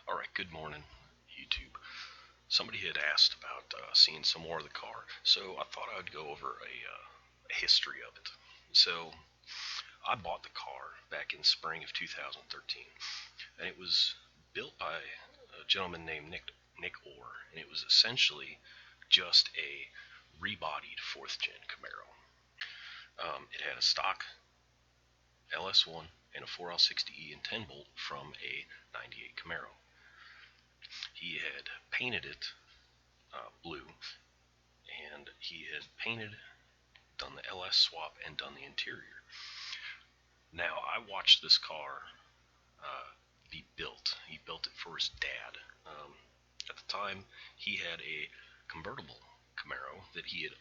Alright, good morning, YouTube. Somebody had asked about seeing some more of the car, so I thought I'd go over a history of it. So, I bought the car back in spring of 2013, and it was built by a gentleman named Nick Orr, and it was essentially just a rebodied 4th gen Camaro. It had a stock LS1 and a 4L60E and 10 bolt from a 98 Camaro. He had painted it blue, and he had painted, done the LS swap, and done the interior. Now, I watched this car be built. He built it for his dad. At the time, he had a convertible Camaro that he had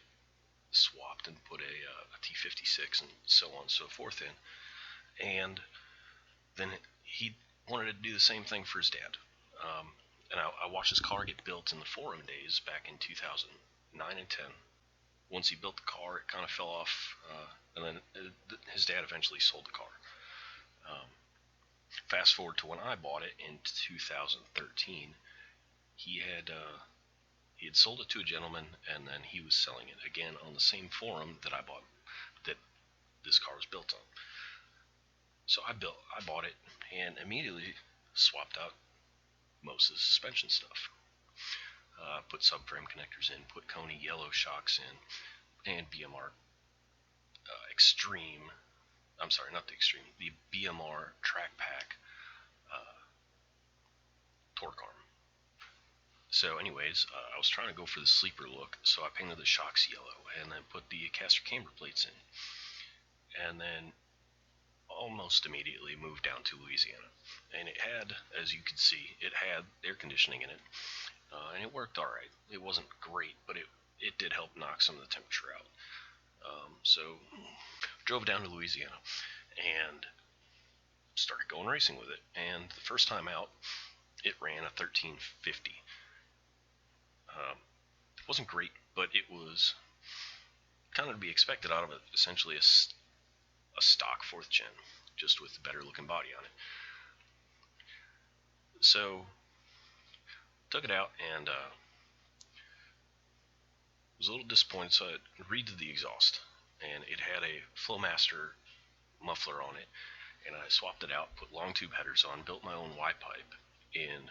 swapped and put a T56 and so on and so forth in. And then he wanted to do the same thing for his dad. And I watched his car get built in the forum days back in 2009 and 10. Once he built the car, it kind of fell off, and then his dad eventually sold the car. Fast forward to when I bought it in 2013, he had sold it to a gentleman, and then he was selling it again on the same forum that that this car was built on. So I bought it and immediately swapped out most of the suspension stuff. Put subframe connectors in, put Koni yellow shocks in, and BMR Extreme. I'm sorry, not the Extreme. The BMR Track Pack torque arm. So, anyways, I was trying to go for the sleeper look, so I painted the shocks yellow and then put the caster camber plates in, and then almost immediately moved down to Louisiana. And it had, as you can see, it had air conditioning in it, and it worked alright. It wasn't great, but it did help knock some of the temperature out. So drove down to Louisiana and started going racing with it. And the first time out, it ran a 1350. It wasn't great, but it was kind of to be expected out of it. Essentially a stock 4th gen, just with a better looking body on it. So took it out and was a little disappointed, so I redid the exhaust, and it had a Flowmaster muffler on it, and I swapped it out, put long tube headers on, built my own Y-pipe in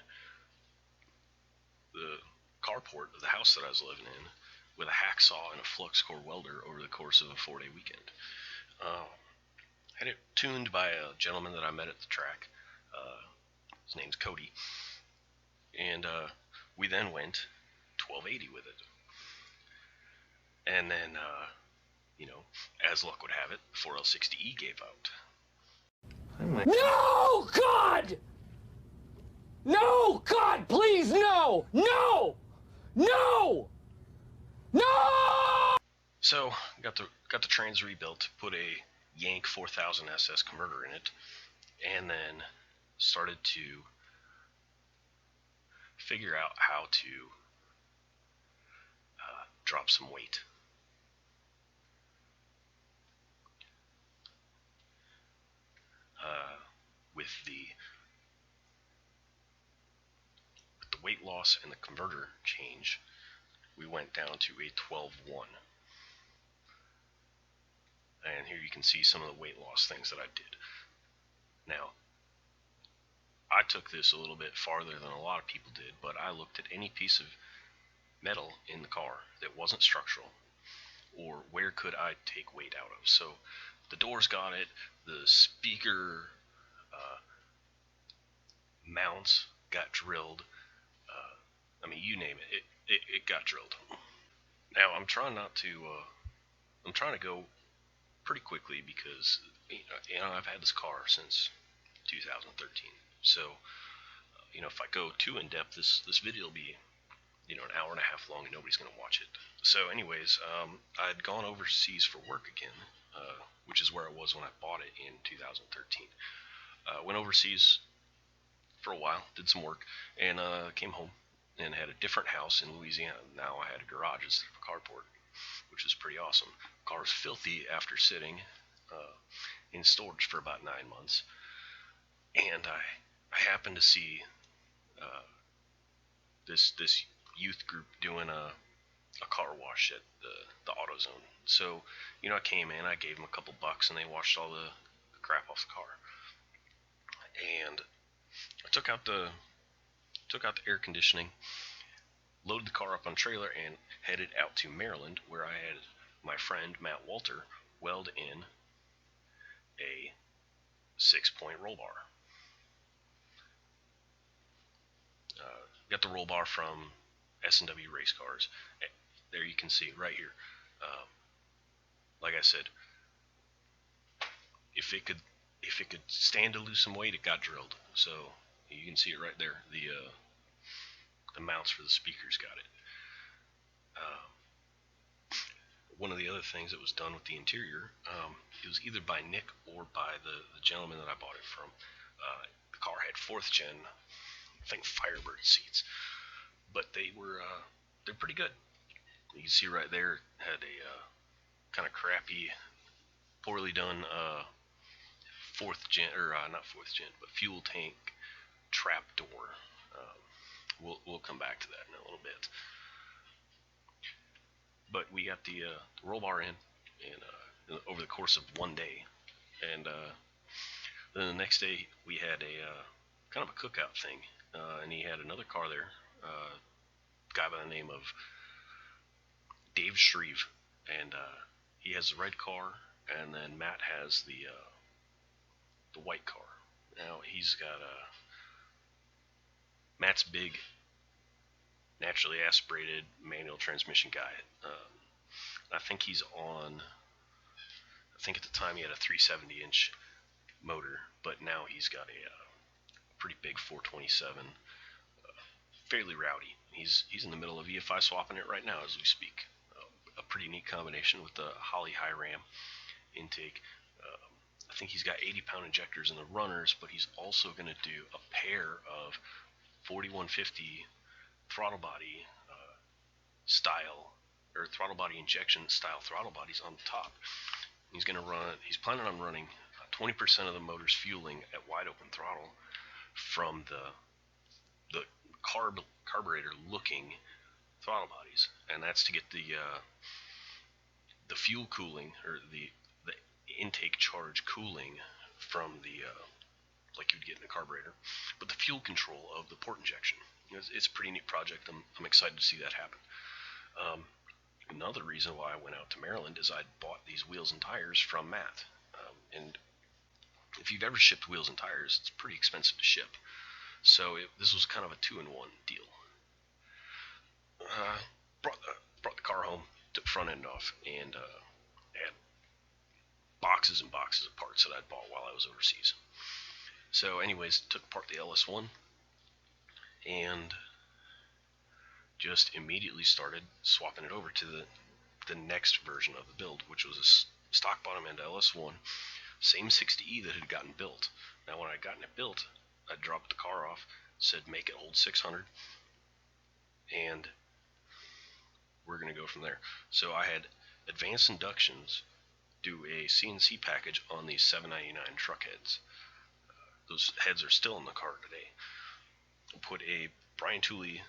the carport of the house that I was living in with a hacksaw and a flux core welder over the course of a 4-day weekend. Had it tuned by a gentleman that I met at the track. His name's Cody, and we then went 1280 with it. And then, as luck would have it, 4L60E gave out. No, God! No, God, please, no! No! No! No! So, got the trans rebuilt, put a Yank 4000 SS converter in it, and then started to figure out how to drop some weight. With the weight loss and the converter change, we went down to a 12-1. And here you can see some of the weight loss things that I did. Now, I took this a little bit farther than a lot of people did, but I looked at any piece of metal in the car that wasn't structural, or where could I take weight out of. So the doors got it, the speaker mounts got drilled. You name it, it got drilled. Now I'm trying to go pretty quickly because I've had this car since 2013. So if I go too in depth, this video will be an hour and a half long and nobody's going to watch it. So anyways, I'd gone overseas for work again, which is where I was when I bought it in 2013. Went overseas for a while, did some work, and came home and had a different house in Louisiana. Now I had a garage instead of a carport, which was pretty awesome. The car was filthy after sitting in storage for about 9 months, and I happened to see uh, this youth group doing a car wash at the AutoZone. So, I came in, I gave them a couple bucks, and they washed all the crap off the car. And I took out the air conditioning, loaded the car up on a trailer, and headed out to Maryland, where I had my friend Matt Walter weld in a 6-point roll bar. Got the roll bar from S&W Race Cars. There you can see right here. Like I said, if it could stand to lose some weight, it got drilled. So you can see it right there. The mounts for the speakers got it. One of the other things that was done with the interior, it was either by Nick or by the gentleman that I bought it from. The car had 4th gen, I think, Firebird seats, but they're pretty good. You can see right there, had a kind of crappy, poorly done 4th gen, or not 4th gen, but fuel tank trap door. We'll come back to that in a little bit. But we got the roll bar in, and over the course of one day, and then the next day we had a kind of a cookout thing, and he had another car there, guy by the name of Dave Shreve, and he has the red car, and then Matt has the white car. Now he's got Matt's big, naturally aspirated manual transmission guy. I think he's on. I think at the time he had a 370-inch motor, but now he's got a pretty big 427, fairly rowdy. He's in the middle of EFI swapping it right now as we speak. A pretty neat combination with the Holley high ram intake. I think he's got 80-pound injectors in the runners, but he's also going to do a pair of 4150 throttle body style, or throttle body injection style throttle bodies on the top. He's planning on running 20% of the motor's fueling at wide open throttle from the carburetor looking throttle bodies, and that's to get the fuel cooling, or the intake charge cooling from the like you'd get in a carburetor, but the fuel control of the port injection. It's a pretty neat project. I'm excited to see that happen. Another reason why I went out to Maryland is I'd bought these wheels and tires from Matt, and if you've ever shipped wheels and tires, it's pretty expensive to ship. So this was kind of a 2-in-1 deal. Brought the car home, took the front end off, and had boxes and boxes of parts that I'd bought while I was overseas. So anyways, took apart the LS1 and just immediately started swapping it over to the next version of the build, which was a stock bottom end LS1, same 60E that had gotten built. Now when I'd gotten it built, I dropped the car off, said make it hold 600, and we're going to go from there. So I had Advanced Inductions do a CNC package on these 799 truck heads. Those heads are still in the car today. Put a Brian Tooley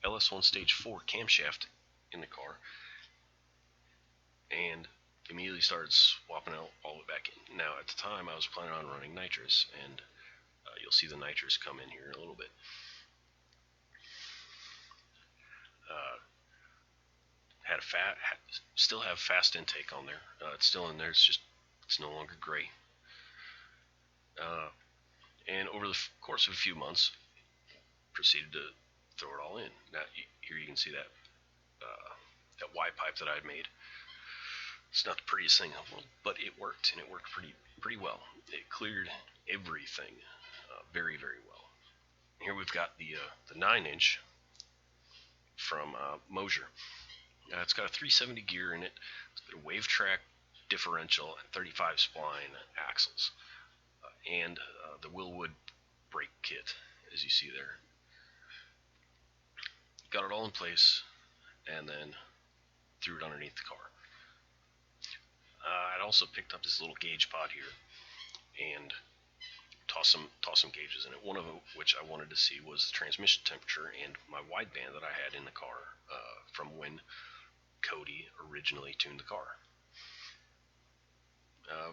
LS1 Stage 4 camshaft in the car, and immediately started swapping out all the way back in. Now, at the time, I was planning on running nitrous, and you'll see the nitrous come in here in a little bit. Still have fast intake on there. It's still in there. It's no longer gray. And over the course of a few months, proceeded to throw it all in. Now here you can see that Y pipe that I had made. It's not the prettiest thing in the world, but it worked, and it worked pretty well. It cleared everything very, very well. Here we've got the 9-inch from Mosier. It's got a 370 gear in it, a wave track differential, and 35 spline axles, and the Willwood brake kit, as you see there. Got it all in place, and then threw it underneath the car. I'd also picked up this little gauge pod here, and toss some gauges in it. One of which I wanted to see was the transmission temperature and my wideband that I had in the car from when Cody originally tuned the car.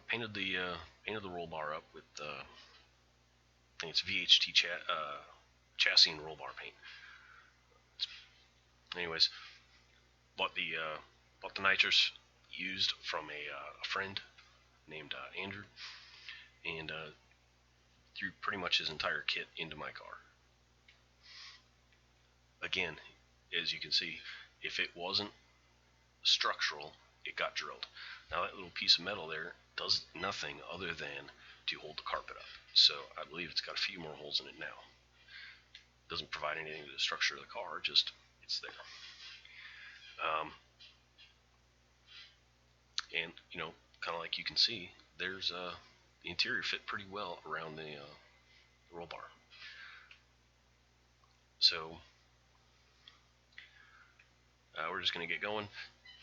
Painted the roll bar up with I think it's VHT chassis and roll bar paint. Anyways, bought the nitrous used from a friend named Andrew, and threw pretty much his entire kit into my car. Again, as you can see, if it wasn't structural, it got drilled. Now that little piece of metal there does nothing other than to hold the carpet up. So I believe it's got a few more holes in it now. Doesn't provide anything to the structure of the car, just it's there. And kind of like you can see, there's the interior fit pretty well around the roll bar. So we're just gonna get going.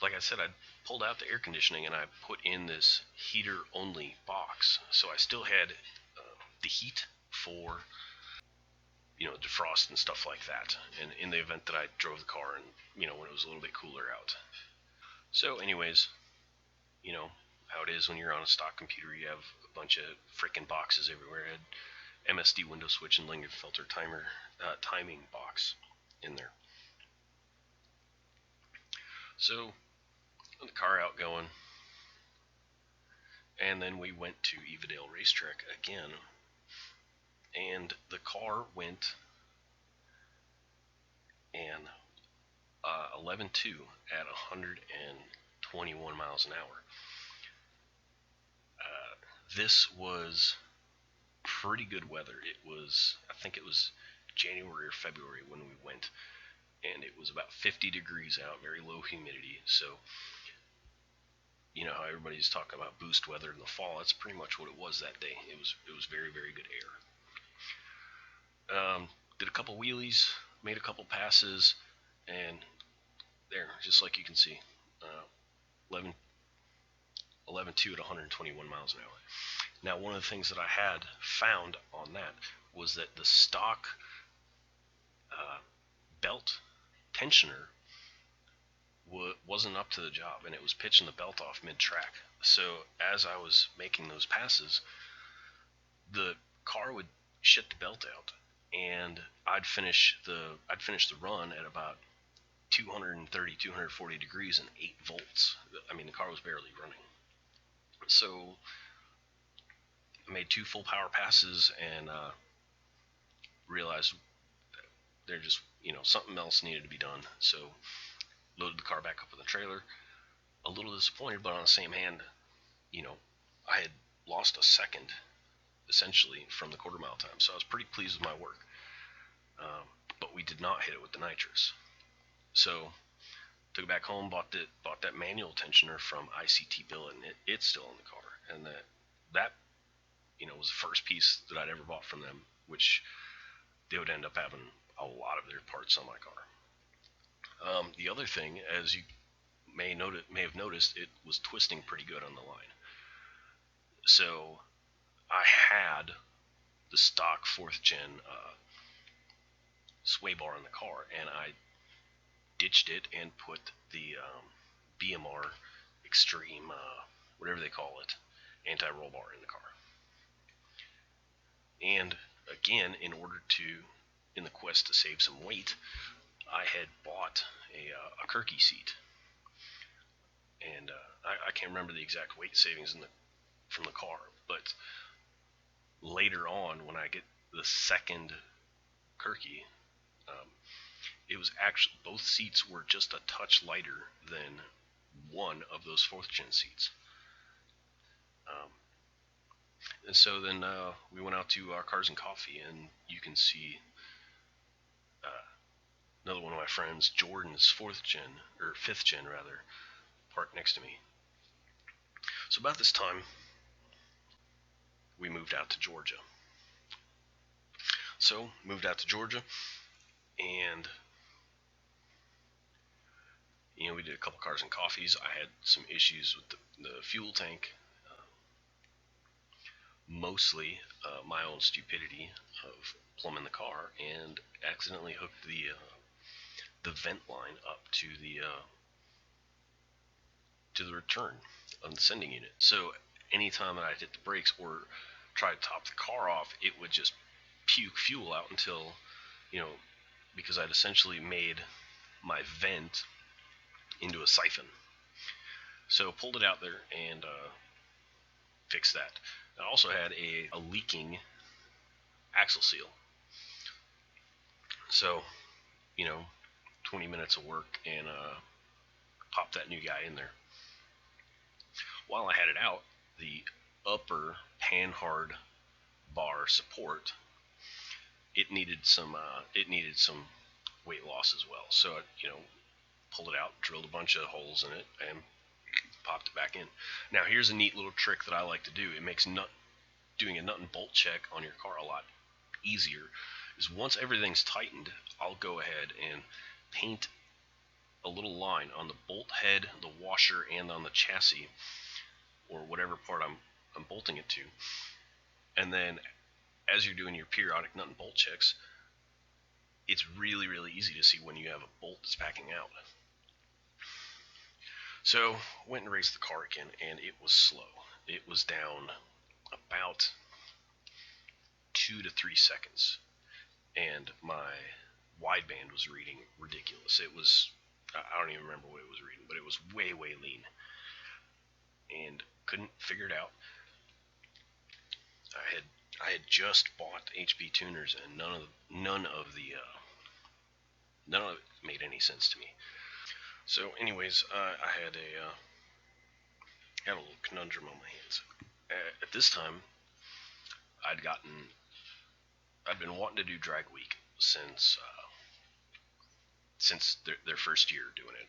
Like I said, I pulled out the air conditioning and I put in this heater only box, so I still had the heat for defrost and stuff like that, and in the event that I drove the car and when it was a little bit cooler out. So anyways, how it is when you're on a stock computer, you have a bunch of freaking boxes everywhere. I had MSD window switch and Lingenfelter timing box in there. So the car out going, and then we went to Evadale Racetrack again, and the car went an 11.2 at 121 miles an hour. This was pretty good weather. I think it was January or February when we went, and it was about 50 degrees out, very low humidity. So how everybody's talking about boost weather in the fall, that's pretty much what it was that day. It was very, very good air. Did a couple wheelies, made a couple passes, and there, just like you can see, 11.2 at 121 miles an hour. Now, one of the things that I had found on that was that the stock belt tensioner wasn't up to the job, and it was pitching the belt off mid-track. So as I was making those passes, the car would shit the belt out, and I'd finish the run at about 230, 240 degrees and 8 volts. I mean, the car was barely running. So I made 2 full power passes and realized there just, something else needed to be done. So loaded the car back up in the trailer. A little disappointed, but on the same hand, I had lost a second, essentially, from the quarter mile time. So I was pretty pleased with my work. But we did not hit it with the nitrous. So took it back home, bought that manual tensioner from ICT Billet, and it's still in the car. And that was the first piece that I'd ever bought from them, which they would end up having a lot of their parts on my car. The other thing, as you may have noticed, it was twisting pretty good on the line. So I had the stock 4th gen sway bar in the car, and I ditched it and put the BMR Extreme, whatever they call it, anti-roll bar in the car. And again, in the quest to save some weight, I had bought a Kirky seat, and I can't remember the exact weight savings from the car, but later on when I get the second Kirky, it was actually, both seats were just a touch lighter than one of those 4th gen seats. And so then we went out to our Cars and Coffee, and you can see another one of my friends, Jordan's 5th gen rather, parked next to me. So about this time, we moved out to Georgia. So moved out to Georgia, and we did a couple Cars and Coffees. I had some issues with the fuel tank. mostly my own stupidity of plumbing the car and accidentally hooked the vent line up to the return of the sending unit. So anytime that I hit the brakes or try to top the car off, it would just puke fuel out until, you know, because I'd essentially made my vent into a siphon. So pulled it out there and fixed that. I also had a leaking axle seal. So, you know, 20 minutes of work and popped that new guy in there. While I had it out, the upper panhard bar support, it needed some weight loss as well. So I, pulled it out, drilled a bunch of holes in it, and popped it back in. Now here's a neat little trick that I like to do. It makes doing a nut and bolt check on your car a lot easier. Is once everything's tightened, I'll go ahead and paint a little line on the bolt head, the washer, and on the chassis, or whatever part I'm bolting it to. And then as you're doing your periodic nut and bolt checks, it's really, really easy to see when you have a bolt that's backing out. So went and raced the car again, and it was slow. It was down about 2 to 3 seconds, and my wideband was reading ridiculous. It was, I don't even remember what it was reading, but it was way, way lean, and couldn't figure it out. I had just bought HP tuners, and none of it made any sense to me. So, anyways, I had a little conundrum on my hands. At this time, I'd been wanting to do Drag Week since their first year doing it.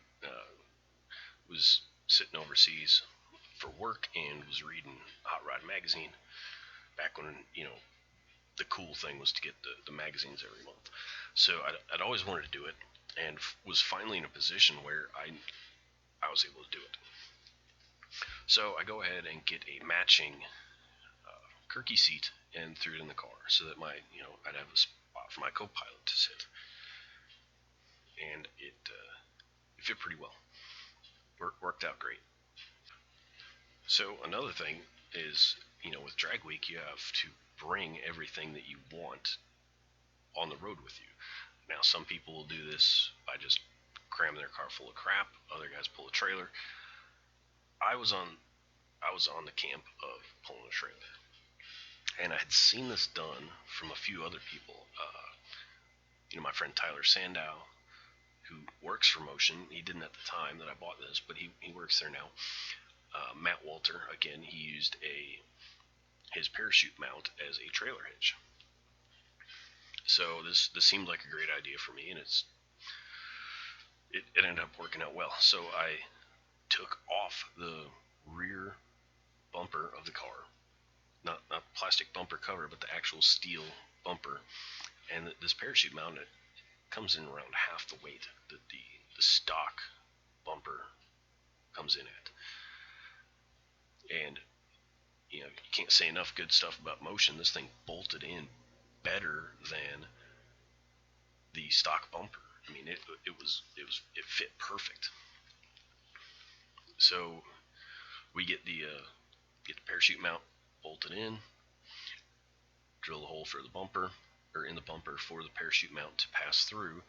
Was sitting overseas for work and was reading Hot Rod magazine back when the cool thing was to get the magazines every month. So I'd always wanted to do it, and was finally in a position where I was able to do it. So I go ahead and get a matching Kirky seat and threw it in the car so that I'd have a spot for my co-pilot to sit, and it fit pretty well. Worked out great. So another thing is, with Drag Week, you have to bring everything that you want on the road with you. Now, some people will do this by just cramming their car full of crap. Other guys pull a trailer. I was on the camp of pulling a trailer, and I had seen this done from a few other people. My friend Tyler Sandow, who works for Motion. He didn't at the time that I bought this, but he works there now. Matt Walter, again, he used his parachute mount as a trailer hitch. So this seemed like a great idea for me, and it ended up working out well. So I took off the rear bumper of the car, not plastic bumper cover, but the actual steel bumper, and this parachute mount, it comes in around half the weight that the stock bumper comes in at. And you can't say enough good stuff about Motion. This thing bolted in better than the stock bumper. I mean, it fit perfect. So we get the parachute mount bolted in, drill a hole for the bumper, or in the bumper for the parachute mount to pass through,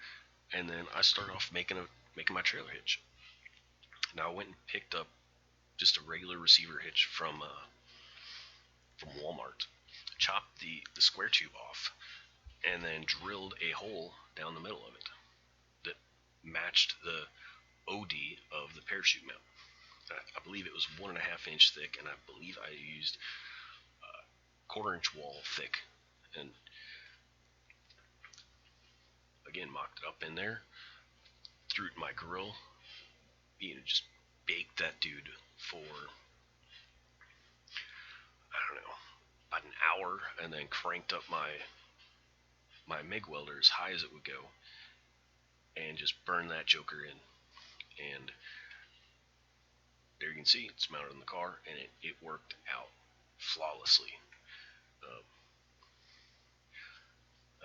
and then I start off making my trailer hitch. Now I went and picked up just a regular receiver hitch from Walmart, chopped the square tube off, and then drilled a hole down the middle of it that matched the OD of the parachute mount. I believe it was 1.5 inch thick, and I believe I used 1/4 inch wall thick, and again mocked it up in there, threw it in my grill, just baked that dude for, I don't know, about an hour, and then cranked up my MIG welder as high as it would go, and just burned that joker in. And there you can see it's mounted in the car, and it worked out flawlessly. Uh,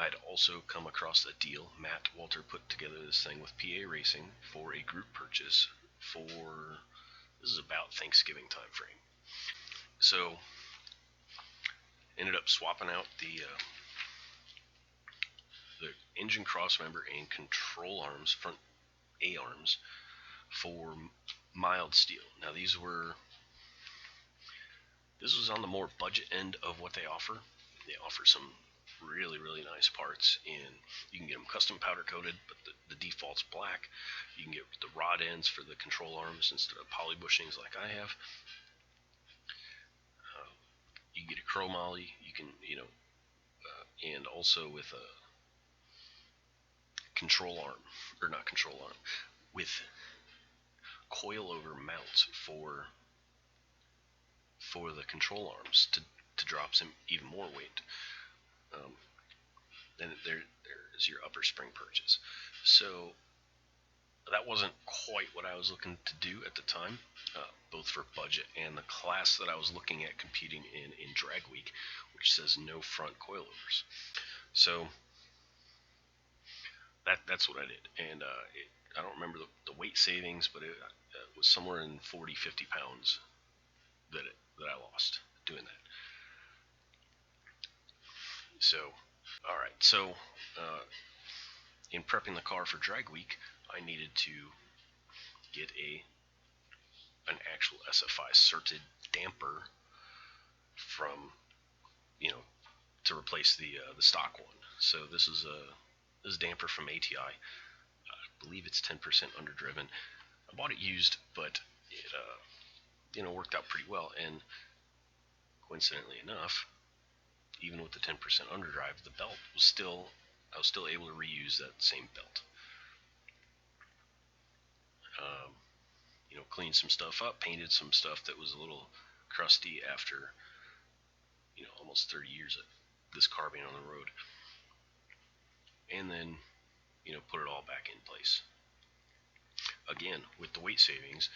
I'd also come across a deal. Matt Walter put together this thing with PA Racing for a group purchase for, this is about Thanksgiving time frame. So ended up swapping out the engine cross member and control arms, front A arms, for mild steel. Now this was on the more budget end of what they offer. They offer some really, really nice parts, and you can get them custom powder coated, but the default's black. You can get the rod ends for the control arms instead of poly bushings like I have. You can get a chromoly. You can, and also with a control arm, or not control arm, with coilover mounts for the control arms to drop some even more weight. Then there's your upper spring purchase. So that wasn't quite what I was looking to do at the time, both for budget and the class that I was looking at competing in Drag Week, which says no front coilovers. So that's what I did, and I don't remember the weight savings, but it was somewhere in 40, 50 pounds that I lost doing that. So, all right. So, in prepping the car for Drag Week, I needed to get an actual SFI certed damper from, to replace the stock one. So this is a damper from ATI. I believe it's 10% underdriven. I bought it used, but it worked out pretty well. And coincidentally enough, even with the 10% underdrive, the belt was I was still able to reuse that same belt. Cleaned some stuff up, painted some stuff that was a little crusty after, almost 30 years of this car being on the road. And then, put it all back in place. Again, with the weight savings,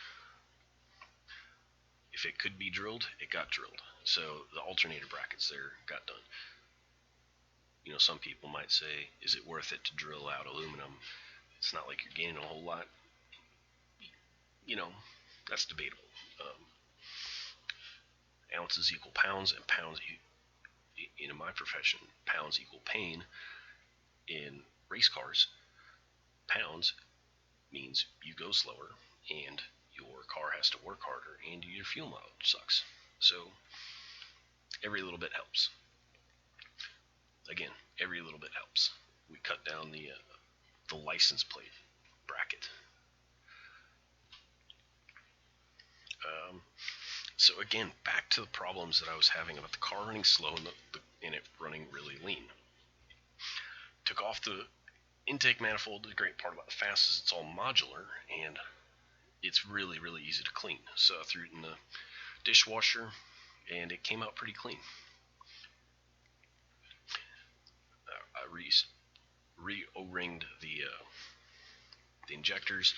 if it could be drilled, it got drilled. So the alternator brackets there got done. Some people might say, is it worth it to drill out aluminum? It's not like you're gaining a whole lot. That's debatable. Ounces equal pounds, and pounds, in my profession, pounds equal pain. In race cars, pounds means you go slower, and your car has to work harder, and your fuel mileage sucks. So every little bit helps. Again, every little bit helps. We cut down the license plate bracket. So again, back to the problems that I was having about the car running slow and it running really lean. Took off the intake manifold. The great part about the Fast is it's all modular, and it's really, really easy to clean. So I threw it in the dishwasher, and it came out pretty clean. I re-O-ringed the injectors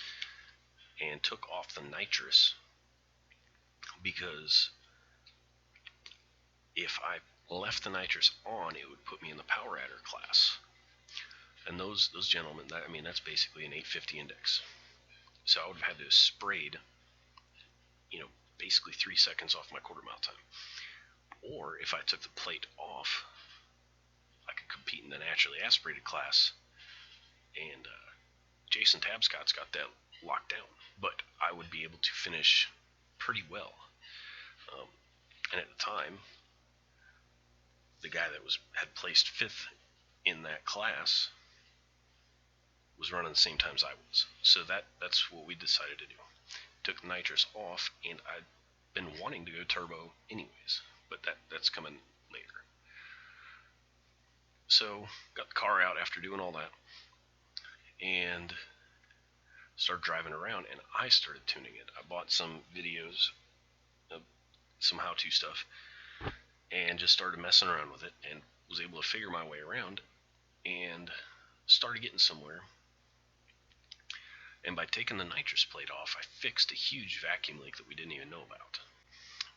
and took off the nitrous, because if I left the nitrous on, it would put me in the power adder class. And those gentlemen, that's basically an 850 index. So I would have had to have sprayed, basically 3 seconds off my quarter mile time. Or if I took the plate off, I could compete in the naturally aspirated class. And Jason Tabscott's got that locked down. But I would be able to finish pretty well. And at the time, the guy that had placed 5th in that class was running the same time as I was. So that's what we decided to do. Took the nitrous off, and I'd been wanting to go turbo anyways, but that's coming later. So got the car out after doing all that, and started driving around, and I started tuning it. I bought some videos, some how-to stuff, and just started messing around with it, and was able to figure my way around, and started getting somewhere. And by taking the nitrous plate off, I fixed a huge vacuum leak that we didn't even know about.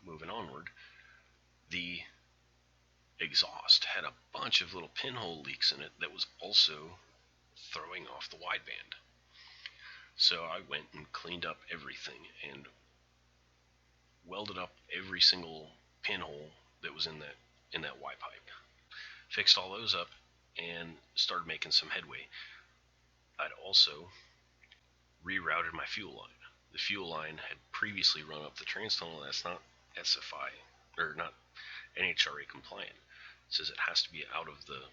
Moving onward, the exhaust had a bunch of little pinhole leaks in it that was also throwing off the wideband. So I went and cleaned up everything and welded up every single pinhole that was in that Y pipe. Fixed all those up and started making some headway. I'd also rerouted my fuel line. The fuel line had previously run up the trans tunnel. That's not SFI or not NHRA compliant. It says it has to be out of the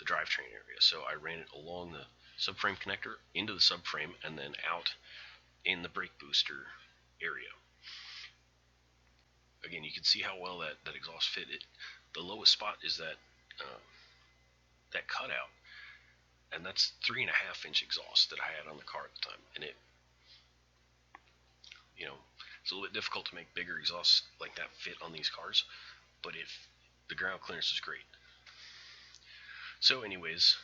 drivetrain area. So I ran it along the subframe connector into the subframe and then out in the brake booster area. Again, you can see how well that exhaust fit. The lowest spot is that cutout, and that's 3.5-inch exhaust that I had on the car at the time. And it's a little bit difficult to make bigger exhausts like that fit on these cars, but if the ground clearance is great. So anyways,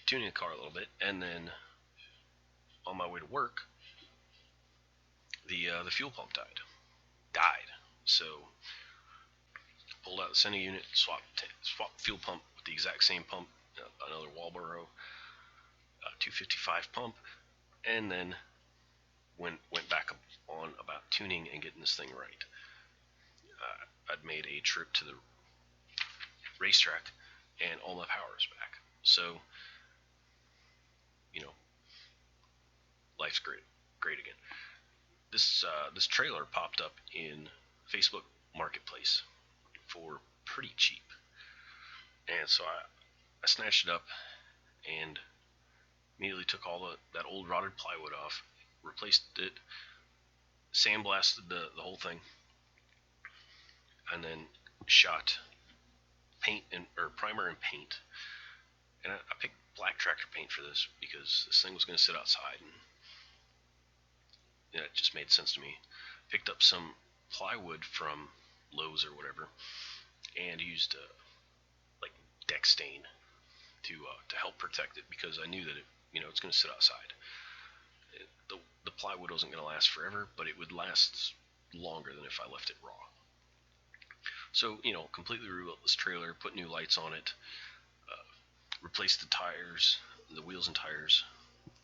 tuning the car a little bit, and then on my way to work, the fuel pump died. So pulled out the center unit, swapped fuel pump with the exact same pump, another Walboro 255 pump, and then went back on about tuning and getting this thing right. I'd made a trip to the racetrack, and all my power is back. So, life's great again. This trailer popped up in Facebook Marketplace for pretty cheap, and so I snatched it up and immediately took all that old rotted plywood off, replaced it, sandblasted the whole thing, and then shot primer and paint. And I picked black tractor paint for this because this thing was going to sit outside, and it just made sense to me. Picked up some plywood from Lowe's or whatever, and used like deck stain to help protect it, because I knew that it's going to sit outside. The plywood wasn't going to last forever, but it would last longer than if I left it raw. So, completely rebuilt this trailer, put new lights on it, replaced the tires, the wheels and tires,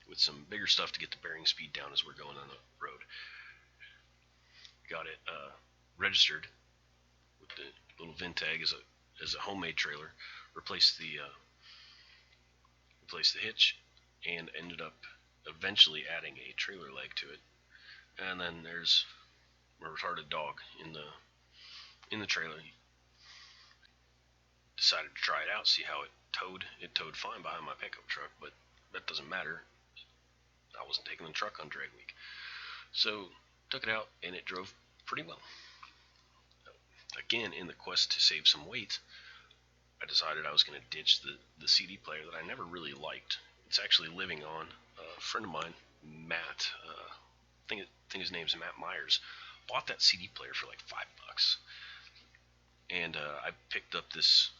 with some bigger stuff to get the bearing speed down as we're going on the road. Got it registered with the little VIN tag as a homemade trailer. Replaced the hitch, and ended up eventually adding a trailer leg to it. And then there's a retarded dog in the trailer. Decided to try it out, see how it towed. It towed fine behind my pickup truck, but that doesn't matter. I wasn't taking the truck on drag week. So took it out, and it drove pretty well. Again, in the quest to save some weight, I decided I was going to ditch the CD player that I never really liked. It's actually living on. A friend of mine, Matt, I think his name's Matt Myers, bought that CD player for like $5. And I picked up this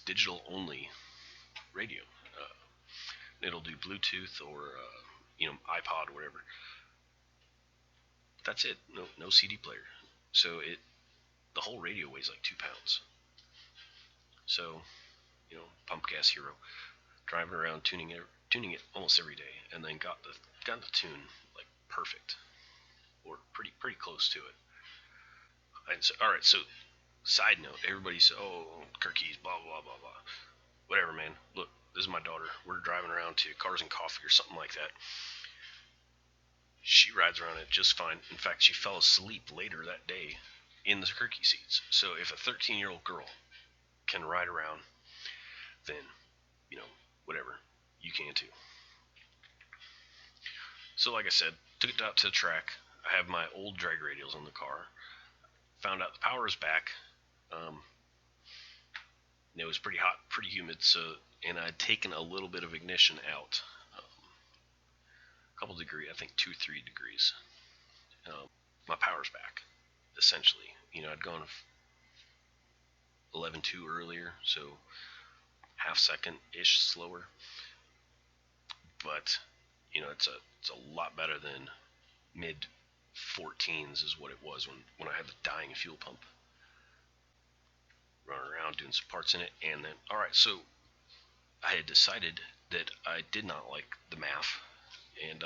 digital only radio. It'll do Bluetooth or iPod or whatever. That's it. No CD player. So the whole radio weighs like 2 pounds. So, pump gas hero, driving around tuning it almost every day, and then got the tune like perfect, or pretty close to it. And so, all right. So, side note, everybody says, "Oh, Kirkey's blah blah blah blah." Whatever, man. Look, this is my daughter. We're driving around to Cars and Coffee or something like that. She rides around it just fine. In fact, she fell asleep later that day in the Kirkey seats. So if a 13-year-old girl can ride around, then, whatever, you can too. So like I said, took it out to the track. I have my old drag radials in the car. Found out the power is back. It was pretty hot, pretty humid, and I'd taken a little bit of ignition out. A couple degrees, I think 2-3 degrees. My power's back, essentially. I'd gone 11.2 earlier, so half second-ish slower. But, it's a lot better than mid-14s is what it was when I had the dying fuel pump. running around doing some parts in it, and then alright, so I had decided that I did not like the math, and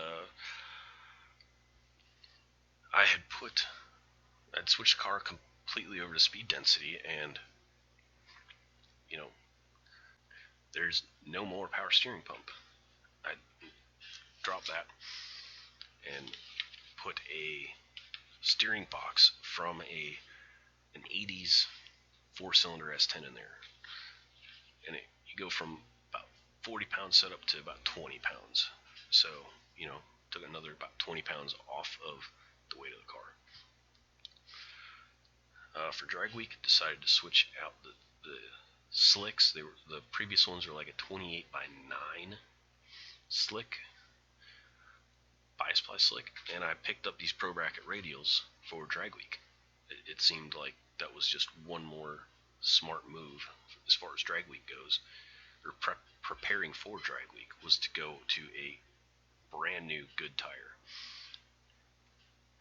I'd switched the car completely over to speed density, and you know, there's no more power steering pump. I dropped that and put a steering box from an 80s four-cylinder S10 in there, and you go from about 40 pounds setup to about 20 pounds. So took another about 20 pounds off of the weight of the car. For drag week, decided to switch out the slicks. The previous ones were like a 28 by 9 slick, bias ply slick, and I picked up these Pro Bracket radials for drag week. It seemed like that was just one more smart move as far as drag week goes, or preparing for drag week, was to go to a brand new good tire.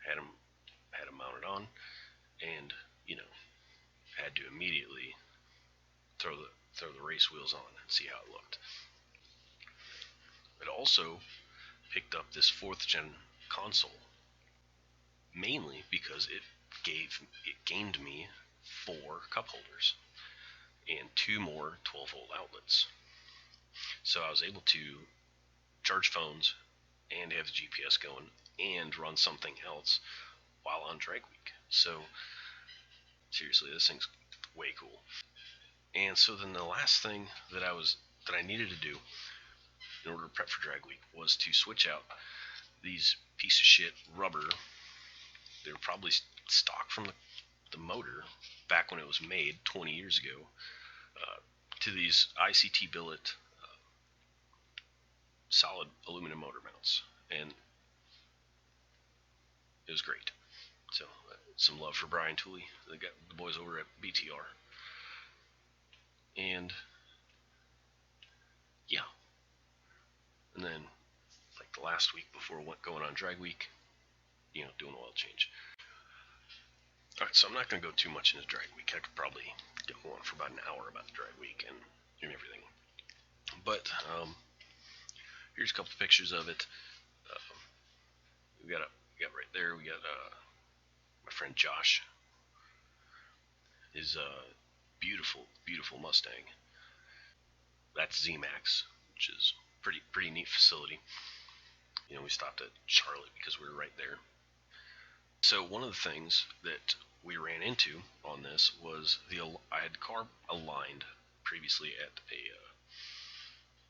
Had them mounted on, and had to immediately throw the race wheels on and see how it looked. It also picked up this 4th gen console mainly because it gained me 4 cup holders and 2 more 12-volt outlets. So I was able to charge phones and have the GPS going and run something else while on drag week. So seriously, this thing's way cool. And so then the last thing that I needed to do in order to prep for drag week was to switch out these piece of shit rubber. They were probably stock from the motor back when it was made 20 years ago, to these ICT billet solid aluminum motor mounts, and it was great. So some love for Brian Tooley, the boys over at BTR. And yeah, and then like the last week before going on drag week, doing oil change. Alright, so I'm not going to go too much into drag week. I could probably go on for about an hour about the drag week and everything. But here's a couple pictures of it. We got right there, we got my friend Josh. His beautiful, beautiful Mustang. That's Z-Max, which is pretty neat facility. We stopped at Charlotte because we were right there. So one of the things that we ran into on this was I had the car aligned previously at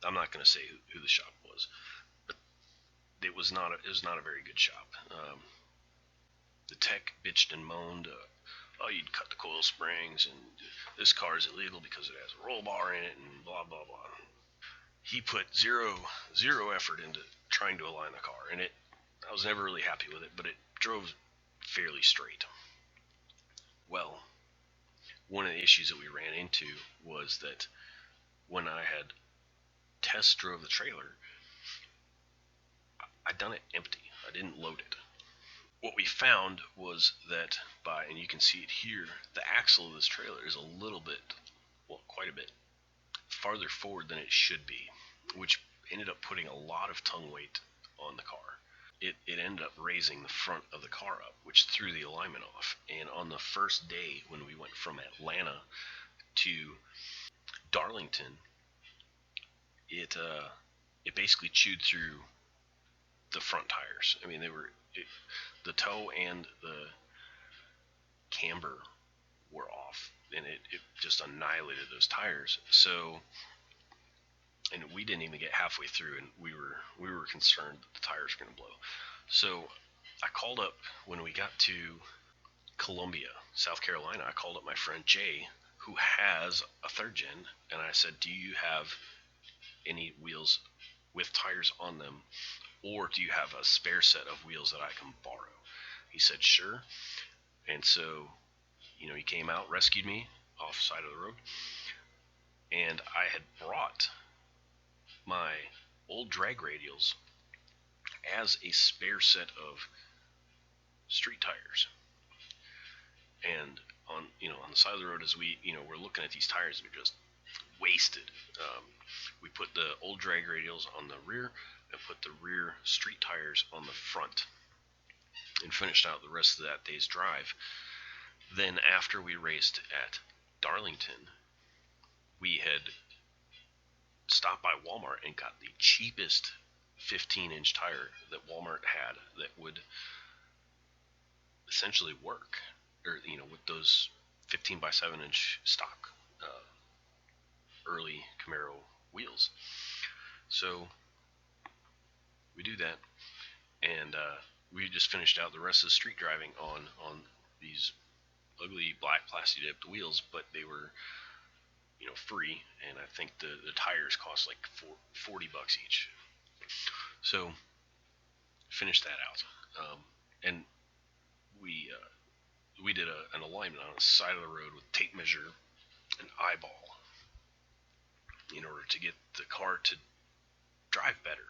I'm not going to say who the shop was, but it was not a very good shop. The tech bitched and moaned, oh, you'd cut the coil springs, and this car is illegal because it has a roll bar in it, and blah blah blah. He put zero effort into trying to align the car, and I was never really happy with it, but it drove fairly straight. Well, one of the issues that we ran into was that when I had test drove the trailer, I'd done it empty. I didn't load it. What we found was that and you can see it here, the axle of this trailer is a little bit, well, quite a bit farther forward than it should be, which ended up putting a lot of tongue weight on the car. It ended up raising the front of the car up, which threw the alignment off. And on the first day when we went from Atlanta to Darlington, it basically chewed through the front tires. I mean, the toe and the camber were off, and it just annihilated those tires. So, and we didn't even get halfway through, and we were concerned that the tires were going to blow. So I called up, when we got to Columbia, South Carolina, I called up my friend Jay, who has a 3rd gen, and I said, do you have any wheels with tires on them, or do you have a spare set of wheels that I can borrow? He said, sure. And so, he came out, rescued me off the side of the road, and I had brought my old drag radials as a spare set of street tires. And on the side of the road as we're looking at these tires that are just wasted. We put the old drag radials on the rear and put the rear street tires on the front, and finished out the rest of that day's drive. Then after we raced at Darlington, we had stopped by Walmart and got the cheapest 15-inch tire that Walmart had that would essentially work, or with those 15 by 7-inch stock early Camaro wheels. So we do that, and we just finished out the rest of the street driving on these ugly black plastic dipped wheels, but they were free, and I think the tires cost like $40 each. So finished that out, and we did an alignment on the side of the road with tape measure and eyeball in order to get the car to drive better.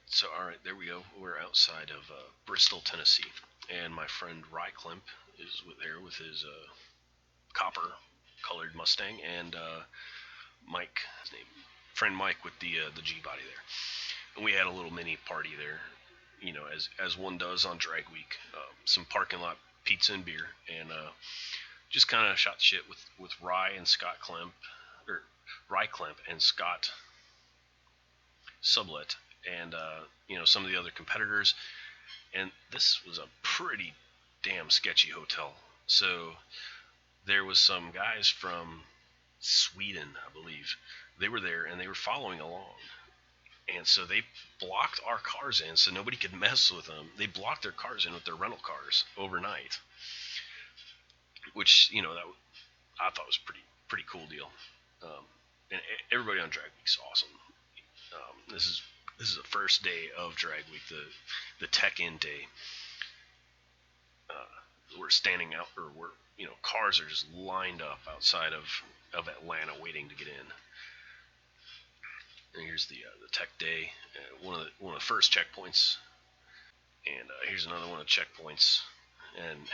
So all right, there we go. We're outside of Bristol, Tennessee, and my friend Rye Klemp is there with his copper-colored Mustang, and Mike, his name, friend Mike with the G body there, and we had a little mini party there, as one does on drag week. Some parking lot pizza and beer, and just kind of shot shit with Rye and Scott Klemp, or Rye Klemp and Scott Sublet, and some of the other competitors. And this was a pretty damn sketchy hotel. So there was some guys from Sweden, I believe. They were there and they were following along. And so they blocked our cars in so nobody could mess with them. They blocked their cars in with their rental cars overnight, which that I thought was pretty cool deal. And everybody on Drag Week's awesome. This is the first day of Drag Week, the tech-in day. We're standing out, or cars are just lined up outside of Atlanta waiting to get in. And here's the tech day, one of the first checkpoints, and here's another one of the checkpoints. And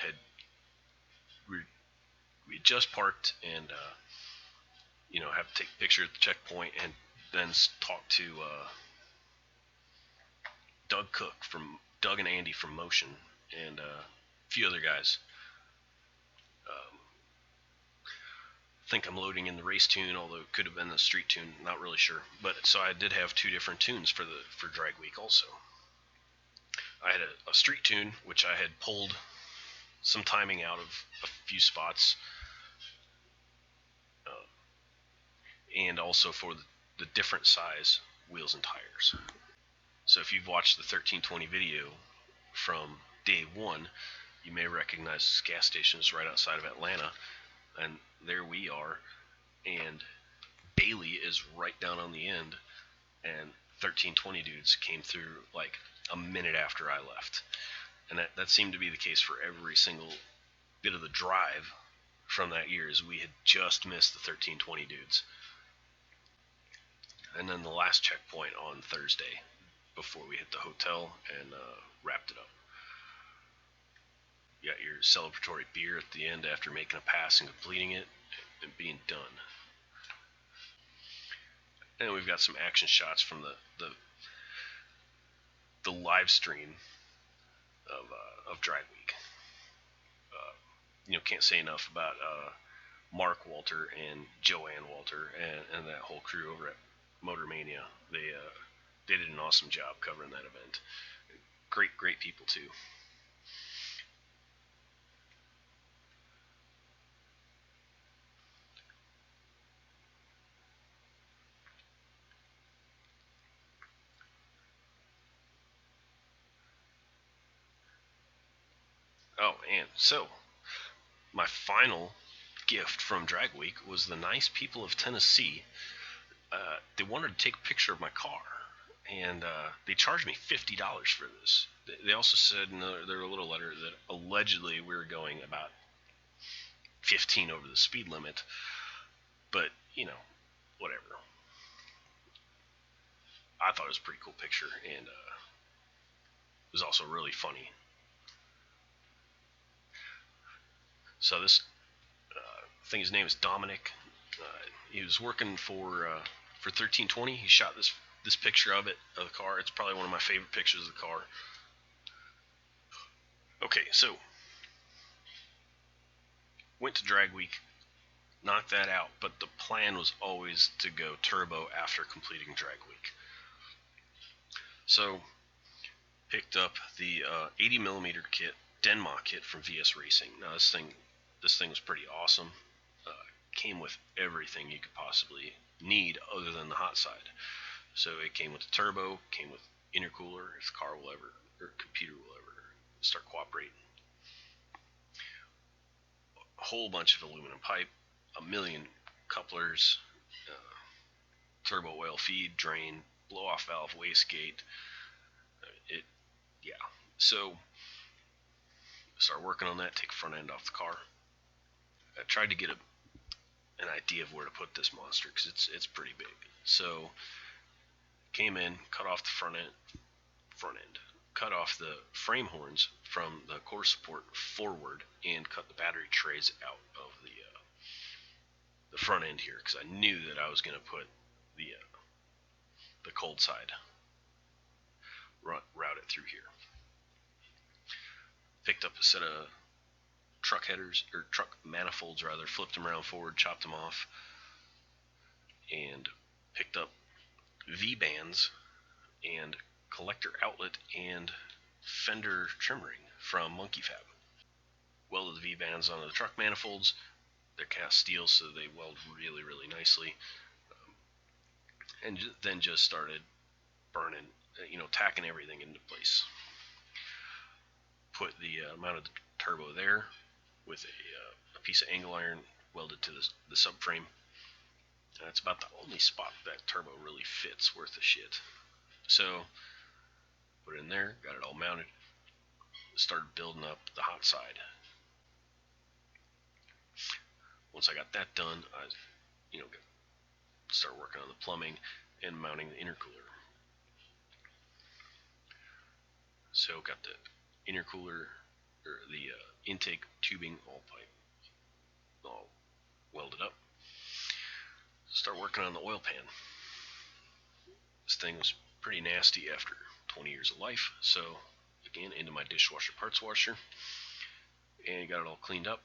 we just parked, and have to take a picture at the checkpoint, and then talk to Doug and Andy from Motion, and a few other guys. I think I'm loading in the race tune, although it could have been the street tune, not really sure. But so I did have two different tunes for Drag Week also. I had a street tune, which I had pulled some timing out of a few spots, and also for the different size wheels and tires. So if you've watched the 1320 video from day one, you may recognize this gas station is right outside of Atlanta, and there we are, and Bailey is right down on the end, and 1320 dudes came through like a minute after I left. And that seemed to be the case for every single bit of the drive from that year, as we had just missed the 1320 dudes. And then the last checkpoint on Thursday before we hit the hotel and wrapped it up. You got your celebratory beer at the end after making a pass and completing it and being done. And we've got some action shots from the live stream of Drag Week. Can't say enough about Mark Walter and Joanne Walter and that whole crew over at Motor Mania. They did an awesome job covering that event. Great people too. Oh, and so my final gift from Drag Week was the nice people of Tennessee. They wanted to take a picture of my car, and they charged me $50 for this. They also said in their little letter that allegedly we were going about 15 over the speed limit, but whatever. I thought it was a pretty cool picture, and it was also really funny. So this I think his name is Dominic. He was working for 1320. He shot this picture of the car. It's probably one of my favorite pictures of the car. Okay, so went to drag week, knocked that out, but the plan was always to go turbo after completing drag week. So picked up the 80 millimeter kit, Denma kit from VS Racing. Now this thing was pretty awesome. Came with everything you could possibly need other than the hot side. So it came with the turbo, came with intercooler if the car will ever, or computer will ever start cooperating. A whole bunch of aluminum pipe, a million couplers, turbo oil feed, drain, blow off valve, wastegate. Yeah. So start working on that, take front end off the car. I tried to get an idea of where to put this monster because it's pretty big. So came in, cut off the front end, cut off the frame horns from the core support forward, and cut the battery trays out of the front end here because I knew that I was going to put the cold side, route it through here. Picked up a set of truck headers, or truck manifolds rather, flipped them around forward, chopped them off, and picked up V-bands and collector outlet and fender trim ring from Monkey Fab. Welded the V-bands onto the truck manifolds. They're cast steel, so they weld really, really nicely. And then just started burning, tacking everything into place. Put mounted the turbo there with a piece of angle iron welded to the subframe. That's about the only spot that turbo really fits worth a shit. So put it in there, got it all mounted, started building up the hot side. Once I got that done, I start working on the plumbing and mounting the intercooler. So got the intercooler, or the intake tubing all welded up. Start working on the oil pan. This thing was pretty nasty after 20 years of life, so again into my dishwasher parts washer, and got it all cleaned up,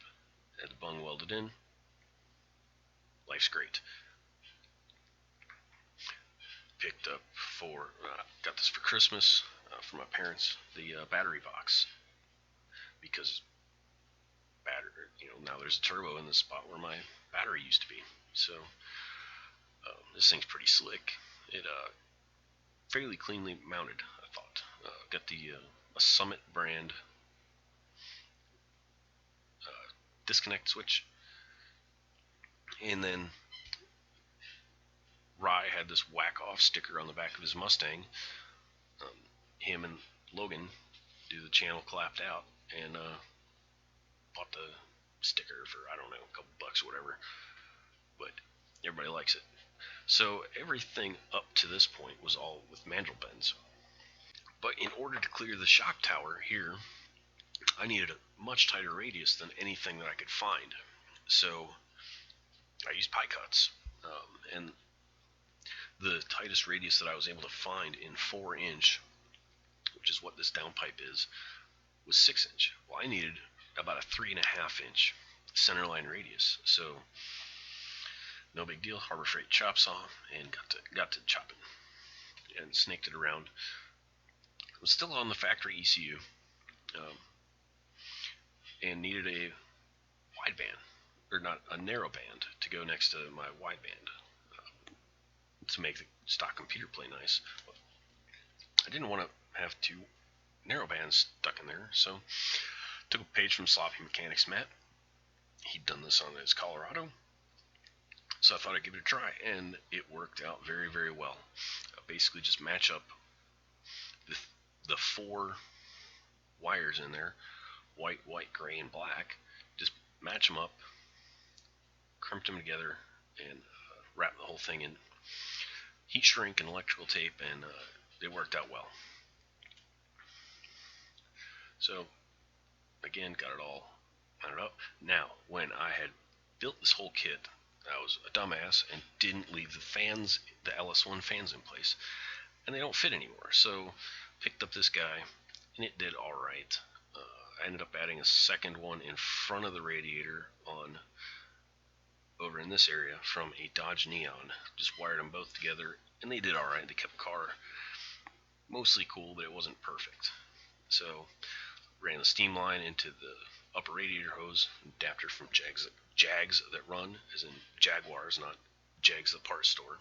had the bung welded in. Life's great. Picked up got this for Christmas from my parents, the battery box, because now there's a turbo in the spot where my battery used to be. So this thing's pretty slick. It fairly cleanly mounted, I thought. Got the a Summit brand disconnect switch, and then Rye had this whack off sticker on the back of his Mustang. Him and Logan do the channel clapped out, and bought the sticker for, I don't know, a couple bucks or whatever, but everybody likes it. So everything up to this point was all with mandrel bends. But in order to clear the shock tower here, I needed a much tighter radius than anything that I could find. So I used pie cuts, and the tightest radius that I was able to find in 4-inch, which is what this downpipe is, was 6-inch. Well, I needed about a 3.5-inch centerline radius. So no big deal. Harbor Freight chop saw, and got to chopping and snaked it around. It was still on the factory ECU, and needed a wideband, or not, a narrow band to go next to my wideband to make the stock computer play nice. But I didn't want to have two narrow bands stuck in there, so took a page from Sloppy Mechanics Matt. He'd done this on his Colorado, so I thought I'd give it a try, and it worked out very, very well. Basically just match up the 4 wires in there, white, gray, and black. Just match them up, crimped them together, and wrap the whole thing in heat shrink and electrical tape, and it worked out well. So again, got it all Mounted up. Now, when I had built this whole kit, I was a dumbass and didn't leave the fans, the LS1 fans in place, and they don't fit anymore. So, picked up this guy, and it did all right. I ended up adding a second one in front of the radiator on over in this area from a Dodge Neon. Just wired them both together, and they did all right. They kept the car mostly cool, but it wasn't perfect. So, ran the steam line into the upper radiator hose, adapter from Jags that run, as in Jaguars, not Jags the parts store.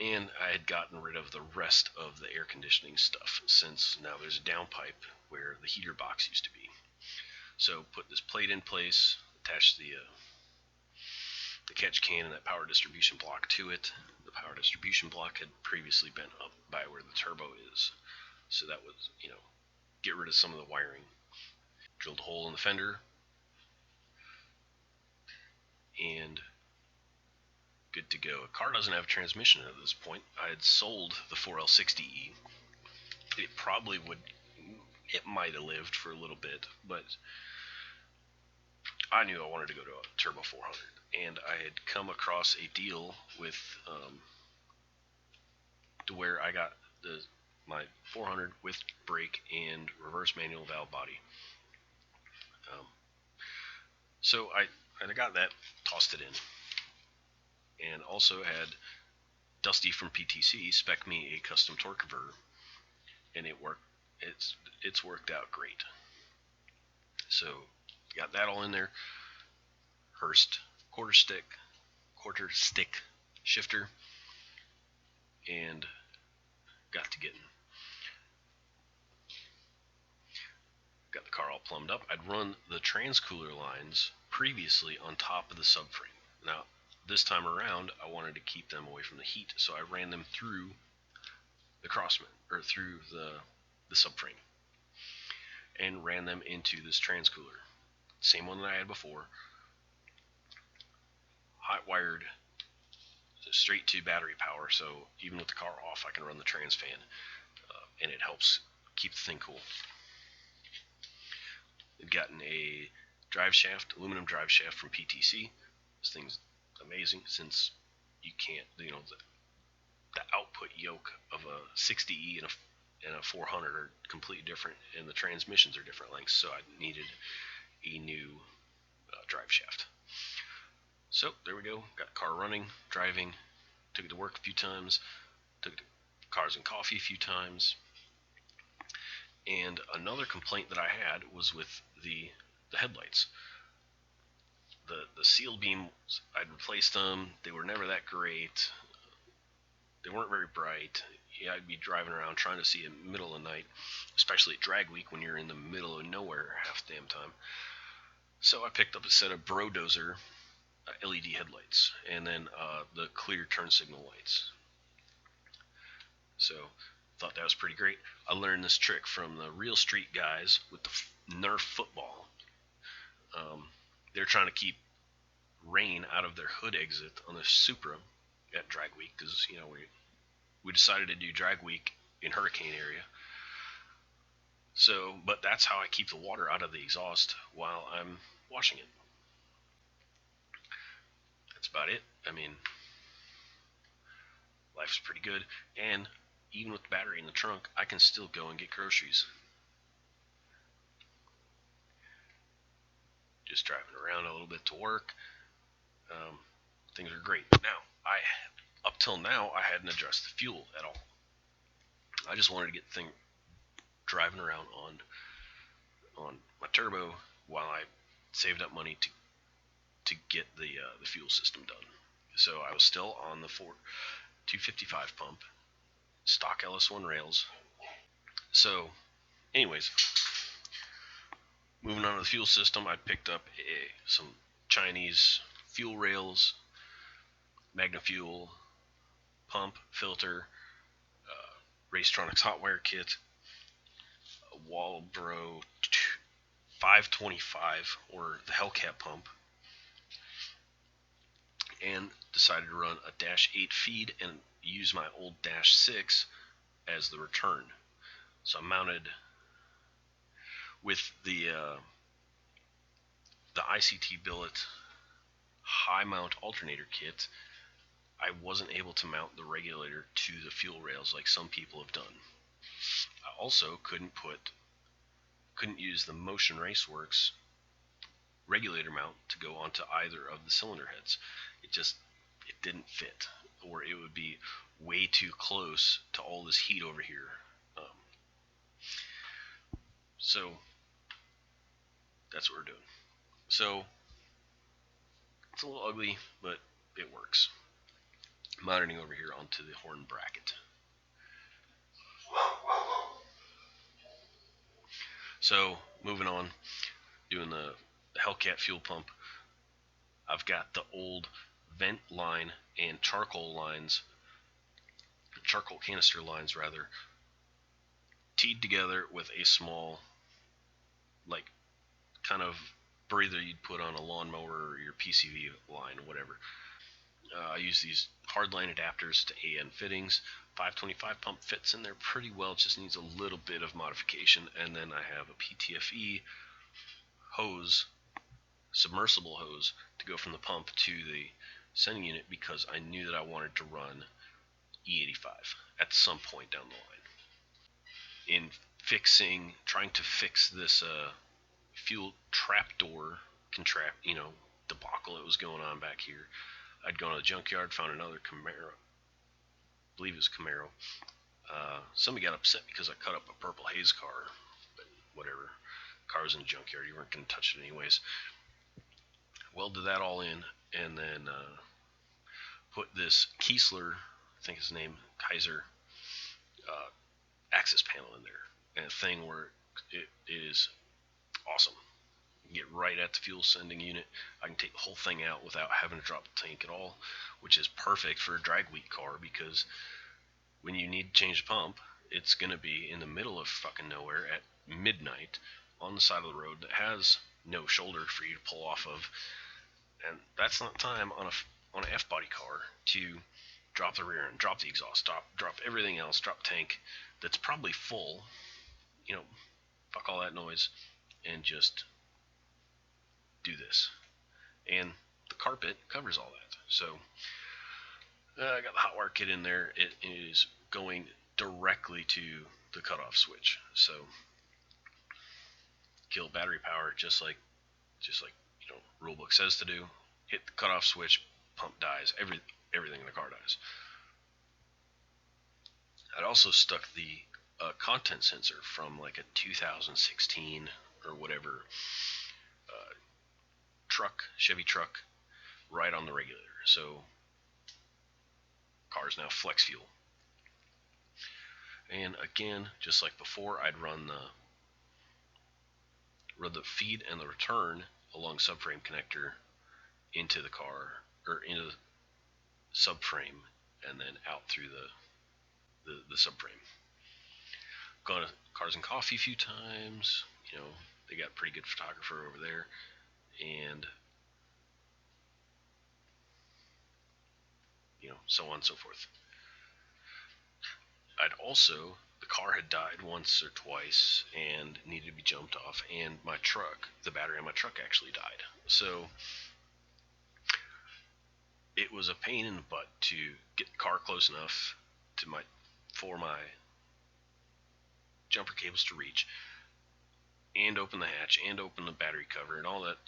And I had gotten rid of the rest of the air conditioning stuff, since now there's a downpipe where the heater box used to be. So put this plate in place, attached the catch can and that power distribution block to it. The power distribution block had previously been up by where the turbo is, so that was, get rid of some of the wiring. Drilled a hole in the fender, and good to go. A car doesn't have a transmission at this point. I had sold the 4L60E. It might have lived for a little bit, but I knew I wanted to go to a Turbo 400, and I had come across a deal with to where I got my 400 with brake and reverse manual valve body. So I got that, tossed it in, and also had Dusty from PTC spec me a custom torque converter, and it worked. It's worked out great. So got that all in there. Hurst quarter stick shifter, and got to getting. Got the car all plumbed up. I'd run the transcooler lines previously on top of the subframe. Now, this time around, I wanted to keep them away from the heat, so I ran them through the crossman, or through the subframe, and ran them into this transcooler. Same one that I had before. Hot wired straight to battery power, so even with the car off, I can run the trans fan, and it helps keep the thing cool. I've gotten a drive shaft, aluminum drive shaft from PTC. This thing's amazing, since you can't, the output yoke of a 60E and a 400 are completely different, and the transmissions are different lengths, so I needed a new drive shaft. So there we go, got the car running, driving, took it to work a few times, took it to Cars and Coffee a few times. And another complaint that I had was with the headlights. The seal beams, I'd replaced them, they were never that great, they weren't very bright. Yeah, I'd be driving around trying to see in the middle of the night, especially at drag week when you're in the middle of nowhere half the damn time. So I picked up a set of Brodozer LED headlights, and then the clear turn signal lights. So thought that was pretty great. I learned this trick from the Real Street guys with the Nerf football. They're trying to keep rain out of their hood exit on the Supra at drag week, because we decided to do drag week in hurricane area. So, but that's how I keep the water out of the exhaust while I'm washing it. That's about it. I mean, life's pretty good, and even with the battery in the trunk, I can still go and get groceries. Just driving around a little bit to work. Things are great. Now, up till now, I hadn't addressed the fuel at all. I just wanted to get the thing driving around on my turbo while I saved up money to get the fuel system done. So I was still on the 255 pump, stock LS1 rails. So, anyways, moving on to the fuel system, I picked up some Chinese fuel rails, Magna Fuel, pump, filter, Racetronics hot wire kit, a Walbro 525 or the Hellcat pump, and decided to run a Dash 8 feed and use my old Dash 6 as the return. So I mounted with the the ICT billet high mount alternator kit, I wasn't able to mount the regulator to the fuel rails like some people have done. I also couldn't use the Motion Raceworks regulator mount to go onto either of the cylinder heads. It didn't fit, or it would be way too close to all this heat over here. So that's what we're doing. So it's a little ugly, but it works. Mounting over here onto the horn bracket. So moving on, doing the Hellcat fuel pump. I've got the old vent line and charcoal canister lines rather, teed together with a small, like, kind of breather you'd put on a lawnmower or your PCV line or whatever. I use these hardline adapters to AN fittings. 525 pump fits in there pretty well, just needs a little bit of modification. And then I have a PTFE hose, submersible hose, to go from the pump to the sending unit because I knew that I wanted to run E85 at some point down the line. In trying to fix this fuel trapdoor debacle that was going on back here, I'd gone to the junkyard, found another Camaro, I believe it was Camaro. Somebody got upset because I cut up a Purple Haze car, but whatever. Car was in the junkyard, you weren't going to touch it anyways. Welded that all in, and then put this Kiesler, I think his name, Kaiser, access panel in there. And a thing where it is awesome. You get right at the fuel sending unit. I can take the whole thing out without having to drop the tank at all, which is perfect for a drag week car because when you need to change the pump, it's going to be in the middle of fucking nowhere at midnight on the side of the road that has no shoulder for you to pull off of. And that's not time on an F-body car to drop the rear end, drop the exhaust, drop everything else, drop tank that's probably full, fuck all that noise, and just do this. And the carpet covers all that. So I got the hot wire kit in there. It is going directly to the cutoff switch. So kill battery power just like rulebook says to do. Hit the cutoff switch, pump dies, everything in the car dies. I'd also stuck the content sensor from like a 2016 or whatever Chevy truck right on the regulator. So car is now flex fuel. And again, just like before, I'd run the feed and the return along subframe connector into the car, or into the subframe, and then out through the subframe. Gone to Cars and Coffee a few times. They got a pretty good photographer over there, and so on and so forth. The car had died once or twice and needed to be jumped off, and the battery on my truck actually died. So it was a pain in the butt to get the car close enough for my jumper cables to reach, and open the hatch, and open the battery cover, and all that,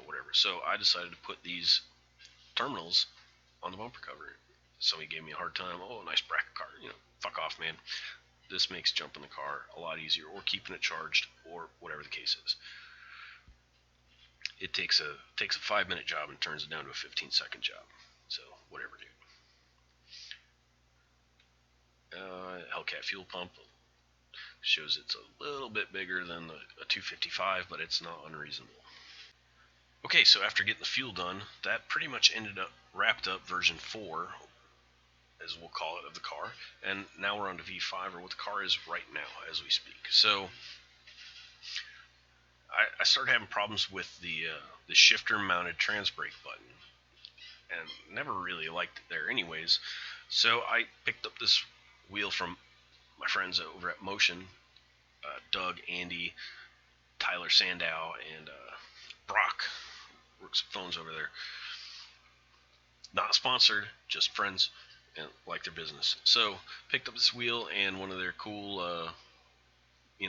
whatever. So I decided to put these terminals on the bumper cover. Somebody gave me a hard time. Oh, nice bracket car. Fuck off, man. This makes jumping the car a lot easier, or keeping it charged, or whatever the case is. It takes a 5-minute job and turns it down to a 15-second job. So whatever, dude. Hellcat fuel pump shows it's a little bit bigger than a 255, but it's not unreasonable. Okay, so after getting the fuel done, that pretty much wrapped up version 4, as we'll call it, of the car. And now we're on to V5, or what the car is right now as we speak. So I started having problems with the shifter mounted trans brake button, and never really liked it there anyways. So I picked up this wheel from my friends over at Motion, Doug, Andy, Tyler Sandow, and Brock works at phones over there. Not sponsored, just friends and like their business. So picked up this wheel and one of their cool,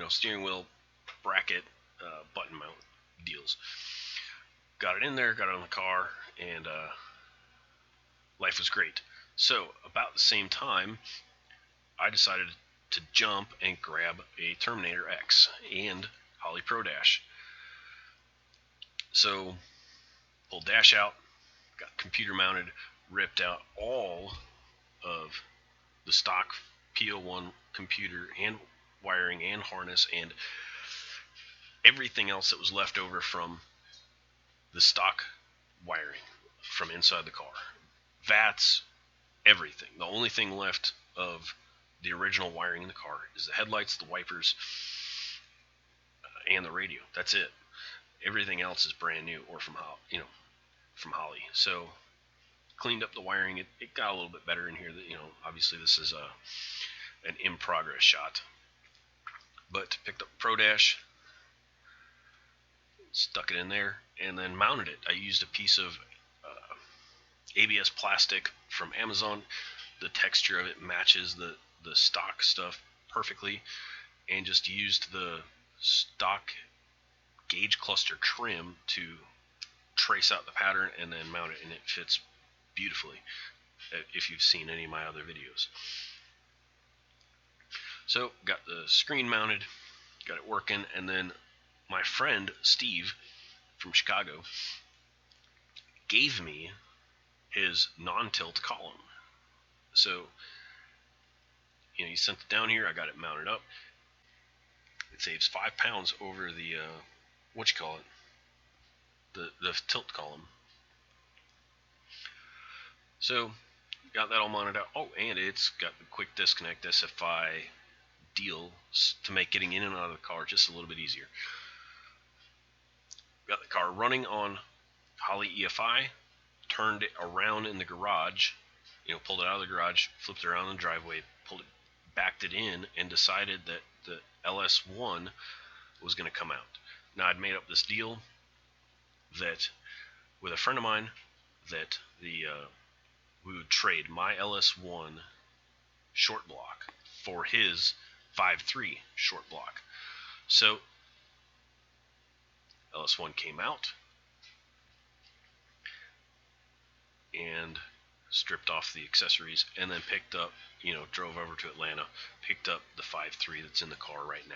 steering wheel bracket button mount deals. Got it in there, got it on the car, and life was great. So about the same time, I decided to jump and grab a Terminator X and Holley Pro Dash. So pulled dash out, got computer mounted, ripped out all of the stock P01 computer and wiring and harness and everything else that was left over from the stock wiring from inside the car. VATs, everything. The only thing left of the original wiring in the car is the headlights, the wipers, and the radio. That's it. Everything else is brand new or from Holley. So cleaned up the wiring. It got a little bit better in here. Obviously this is an in progress shot. But picked up Pro Dash, stuck it in there, and then mounted it. I used a piece of ABS plastic from Amazon. The texture of it matches the stock stuff perfectly, and just used the stock gauge cluster trim to trace out the pattern and then mount it, and it fits beautifully if you've seen any of my other videos. So got the screen mounted, got it working, and then my friend Steve from Chicago gave me his non-tilt column. So he sent it down here. I got it mounted up. It saves 5 pounds over the the tilt column. So got that all mounted out. Oh, and it's got the quick disconnect SFI deal to make getting in and out of the car just a little bit easier. Got the car running on Holley EFI, turned it around in the garage, pulled it out of the garage, flipped it around in the driveway, backed it in, and decided that the LS1 was going to come out. Now I'd made up this deal that with a friend of mine that we would trade my LS1 short block for his 5.3 short block. So LS1 came out and stripped off the accessories, and then picked up, drove over to Atlanta, picked up the 5.3 that's in the car right now.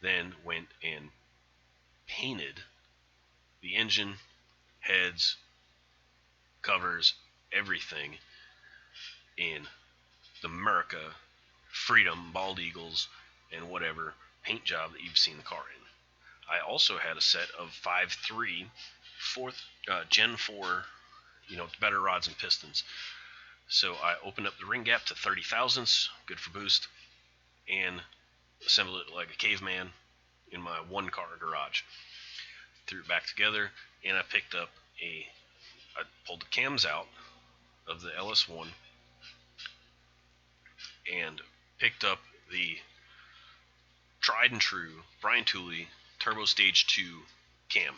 Then went and painted the engine, heads, covers, everything in the America, Freedom, Bald Eagles, and whatever paint job that you've seen the car in. I also had a set of 5.3 Gen 4, better rods and pistons. So I opened up the ring gap to 30 thousandths, good for boost, and assembled it like a caveman in my one car garage. Threw it back together, and I pulled the cams out of the LS1 and picked up the tried and true Brian Tooley Turbo Stage 2 cam.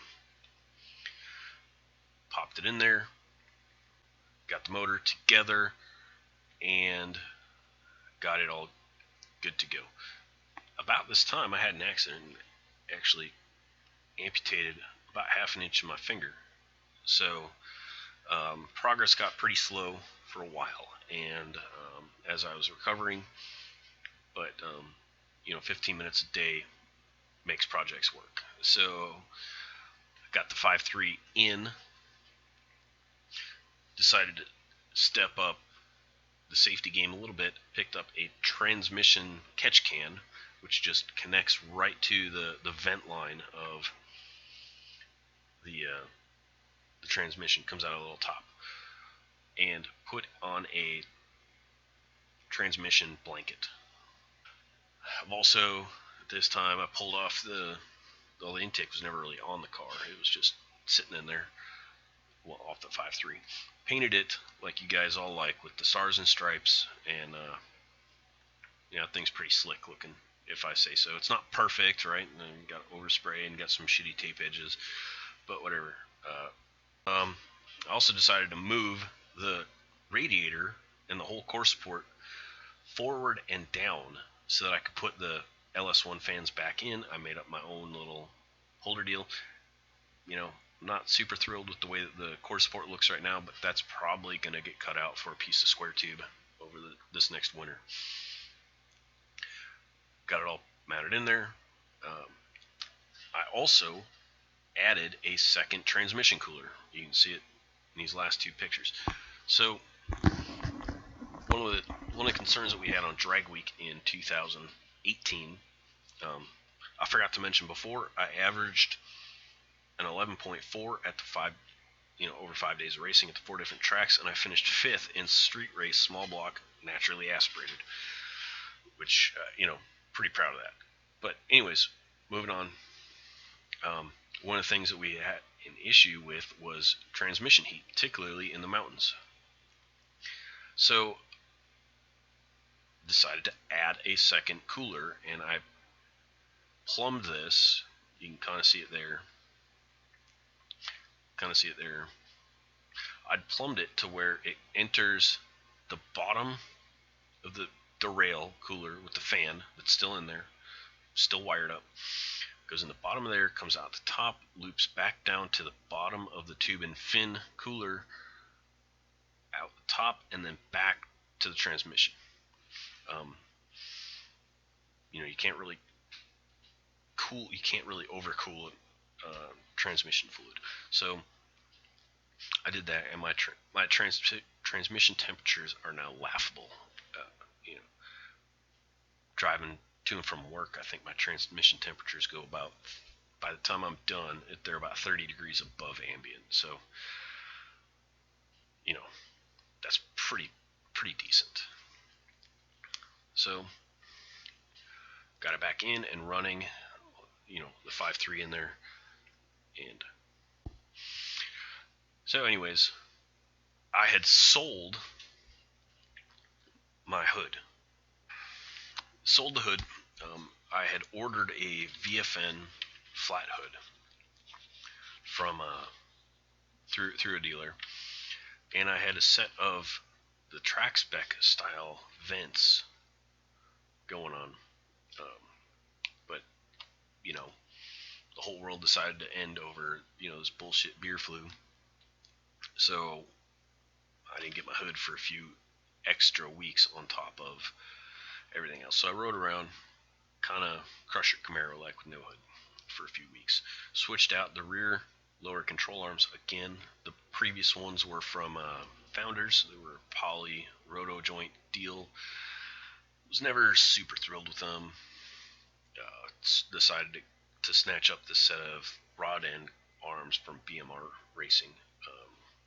Popped it in there, got the motor together, and got it all good to go. About this time, I had an accident and actually amputated about half an inch of my finger. So progress got pretty slow for a while, and as I was recovering, but 15 minutes a day makes projects work. So I got the 5.3 in, decided to step up the safety game a little bit, picked up a transmission catch can, which just connects right to the vent line of the transmission, comes out of the little top, and put on a transmission blanket. I've also, at this time, I pulled off the intake was never really on the car. It was just sitting in there, off the 5.3. Painted it like you guys all like, with the stars and stripes, and thing's pretty slick looking, if I say so. It's not perfect, right? And then got overspray and got some shitty tape edges, but whatever. I also decided to move the radiator and the whole core support forward and down so that I could put the LS1 fans back in. I made up my own little holder deal. I'm not super thrilled with the way that the core support looks right now, but that's probably going to get cut out for a piece of square tube over this next winter. Got it all mounted in there. I also added a second transmission cooler. You can see it in these last two pictures. So one of the concerns that we had on Drag Week in 2018, I forgot to mention before, I averaged an 11.4 at the over 5 days of racing at the 4 different tracks, and I finished 5th in street race small block naturally aspirated, which pretty proud of that. But anyways, moving on. One of the things that we had an issue with was transmission heat, particularly in the mountains. So decided to add a second cooler, and I plumbed this. You can kind of see it there. I'd plumbed it to where it enters the bottom of the rail cooler with the fan that's still in there, still wired up. Goes in the bottom of there, comes out the top, loops back down to the bottom of the tube and fin cooler, out the top, and then back to the transmission. You can't really overcool transmission fluid. So I did that, and my transmission temperatures are now laughable. Driving to and from work, I think my transmission temperatures go about, by the time I'm done, they're about 30 degrees above ambient. So, that's pretty decent. So, got it back in and running, the 5.3 in there. And so anyways, I had sold my hood. Sold the hood. I had ordered a VFN flat hood from through a dealer, and I had a set of the track spec style vents going on, but the whole world decided to end over this bullshit beer flu, so I didn't get my hood for a few extra weeks on top of everything else. So I rode around kind of Crusher Camaro like with no hood for a few weeks. Switched out the rear lower control arms again. The previous ones were from Founders. They were poly roto joint deal. Was never super thrilled with them. Decided to snatch up this set of rod end arms from BMR Racing,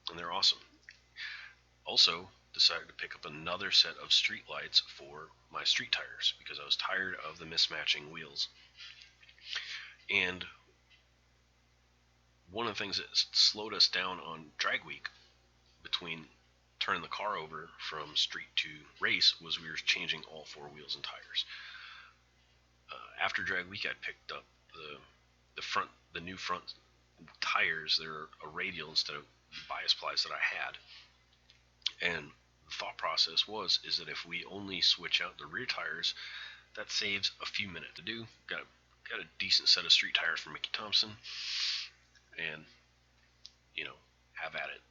and they're awesome. Also decided to pick up another set of street lights for my street tires because I was tired of the mismatching wheels. And one of the things that slowed us down on Drag Week between turning the car over from street to race was we were changing all 4 wheels and tires. After Drag Week, I picked up the new front tires. They're a radial instead of the bias plies that I had. And the thought process is that if we only switch out the rear tires, that saves a few minutes to do. Got a decent set of street tires from Mickey Thompson, and have at it.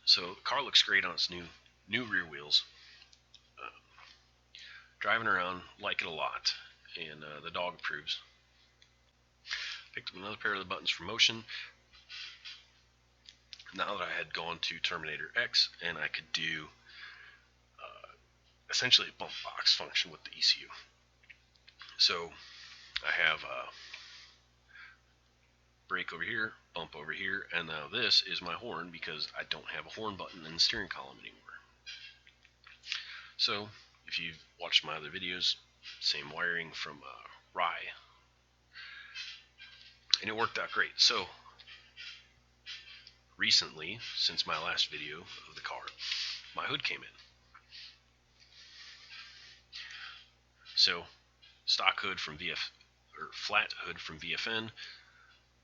So the car looks great on its new rear wheels. Driving around, like it a lot, and the dog approves. Picked up another pair of the buttons for motion. Now that I had gone to Terminator X, and I could do essentially a bump box function with the ECU. So I have brake over here, bump over here, and now this is my horn because I don't have a horn button in the steering column anymore. So if you've watched my other videos, same wiring from Rye, and it worked out great. So recently, since my last video of the car, my hood came in. So stock hood from flat hood from VFN,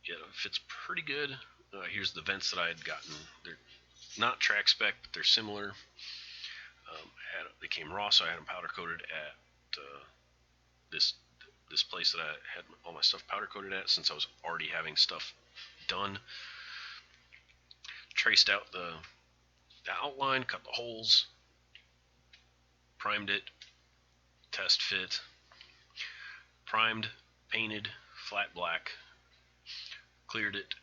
it fits pretty good. Here's the vents that I had gotten. They're not track spec, but they're similar. They came raw, so I had them powder coated at this place that I had all my stuff powder coated at, since I was already having stuff done. Traced out the outline, cut the holes, primed it, test fit, primed, painted, flat black, cleared it,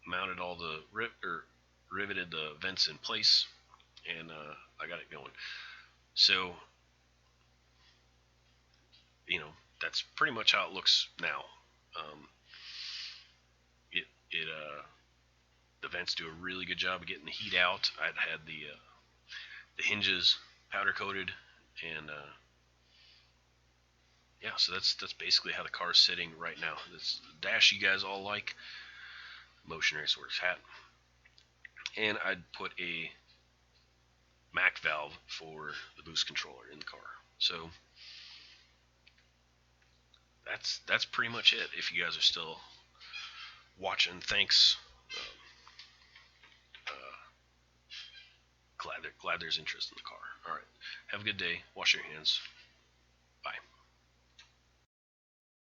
mounted all the riveted the vents in place, and I got it going. So, that's pretty much how it looks now. Um, it the vents do a really good job of getting the heat out. I'd had the hinges powder coated, and yeah, so that's basically how the car is sitting right now. This dash you guys all like, Motion Raceworks hat, and I'd put a Mac valve for the boost controller in the car. So that's pretty much it. If you guys are still watching, thanks. Glad there's interest in the car. All right, have a good day. Wash your hands.